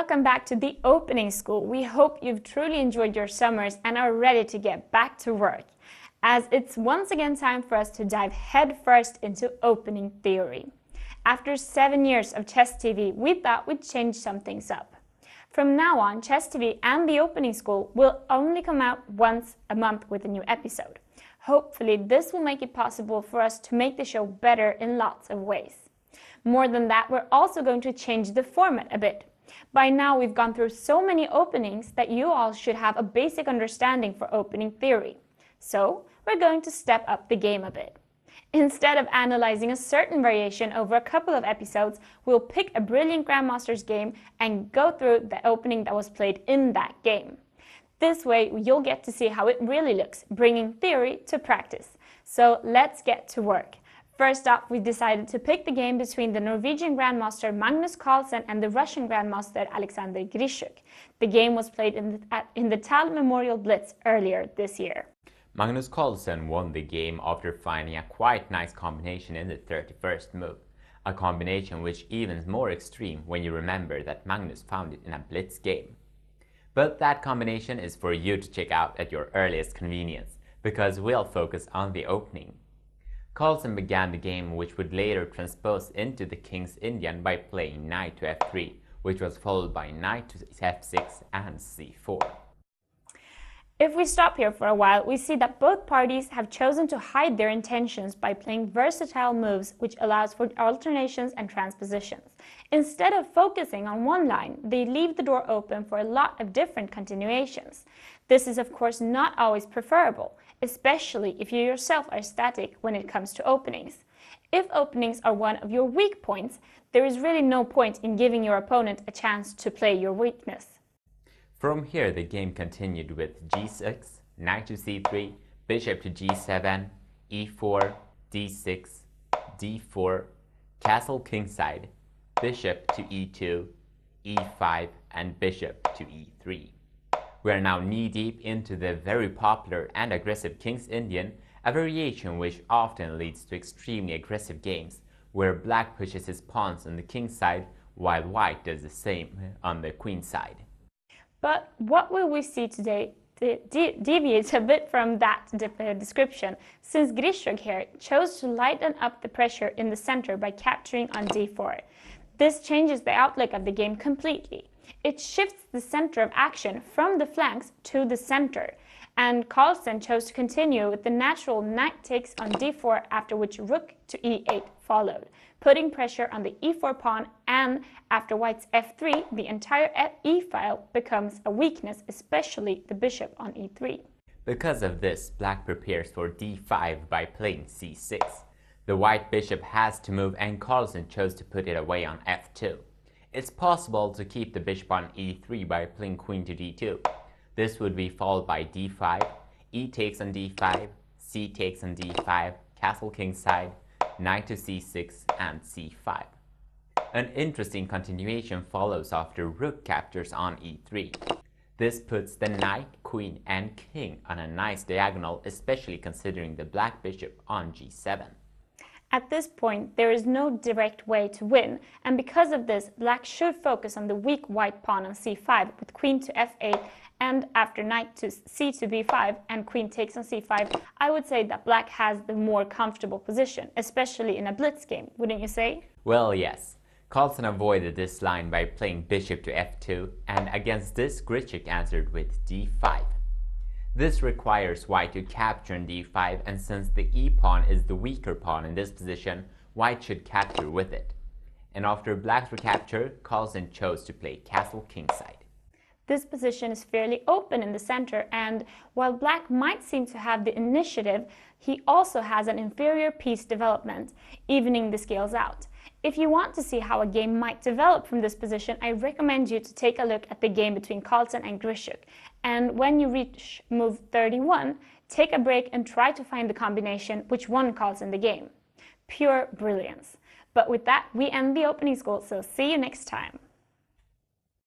welcome back to the opening school. We hope you've truly enjoyed your summers and are ready to get back to work, as it's once again time for us to dive headfirst into opening theory. After 7 years of ChessTV, we thought we'd change some things up. From now on, ChessTV and the opening school will only come out once a month with a new episode. Hopefully, this will make it possible for us to make the show better in lots of ways. More than that, we're also going to change the format a bit. By now, we've gone through so many openings that you all should have a basic understanding for opening theory. So, we're going to step up the game a bit. Instead of analyzing a certain variation over a couple of episodes, we'll pick a brilliant Grandmaster's game and go through the opening that was played in that game. This way, you'll get to see how it really looks, bringing theory to practice. So let's get to work. First up, we decided to pick the game between the Norwegian Grandmaster Magnus Carlsen and the Russian Grandmaster Alexander Grischuk. The game was played in the Tal Memorial Blitz earlier this year. Magnus Carlsen won the game after finding a quite nice combination in the 31st move. A combination which even more extreme when you remember that Magnus found it in a blitz game. But that combination is for you to check out at your earliest convenience, because we'll focus on the opening. Carlsen began the game, which would later transpose into the King's Indian by playing knight to f3, which was followed by knight to f6 and c4. If we stop here for a while, we see that both parties have chosen to hide their intentions by playing versatile moves, which allows for alternations and transpositions. Instead of focusing on one line, they leave the door open for a lot of different continuations. This is of course not always preferable, especially if you yourself are static when it comes to openings. If openings are one of your weak points, there is really no point in giving your opponent a chance to play your weakness. From here, the game continued with g6, knight to c3, bishop to g7, e4, d6, d4, castle kingside, bishop to e2, e5, and bishop to e3. We are now knee-deep into the very popular and aggressive King's Indian, a variation which often leads to extremely aggressive games, where black pushes his pawns on the king's side, while white does the same on the queen's side. But what will we see today deviates a bit from that description, since Grischuk here chose to lighten up the pressure in the center by capturing on d4. This changes the outlook of the game completely. It shifts the center of action from the flanks to the center, and Carlsen chose to continue with the natural knight takes on d4, after which rook to e8 followed, putting pressure on the e4 pawn, and after white's f3, the entire e-file becomes a weakness, especially the bishop on e3. Because of this, black prepares for d5 by playing c6. The white bishop has to move, and Carlsen chose to put it away on f2. It's possible to keep the bishop on e3 by playing queen to d2. This would be followed by d5, e takes on d5, c takes on d5, castle kingside, knight to c6, and c5. An interesting continuation follows after rook captures on e3. This puts the knight, queen, and king on a nice diagonal, especially considering the black bishop on g7. At this point, there is no direct way to win, and because of this, black should focus on the weak white pawn on c5 with queen to f8, and after knight to c to b5 and queen takes on c5, I would say that black has the more comfortable position, especially in a blitz game, wouldn't you say? Well, yes. Carlsen avoided this line by playing bishop to f2, and against this, Grischuk answered with d5. This requires white to capture on d5, and since the e-pawn is the weaker pawn in this position, white should capture with it. And after black's recapture, Carlsen chose to play castle kingside. This position is fairly open in the center, and while black might seem to have the initiative, he also has an inferior piece development, evening the scales out. If you want to see how a game might develop from this position, I recommend you to take a look at the game between Carlsen and Grischuk. And when you reach move 31, take a break and try to find the combination which won Carlsen the game. Pure brilliance. But with that, we end the opening school, so see you next time.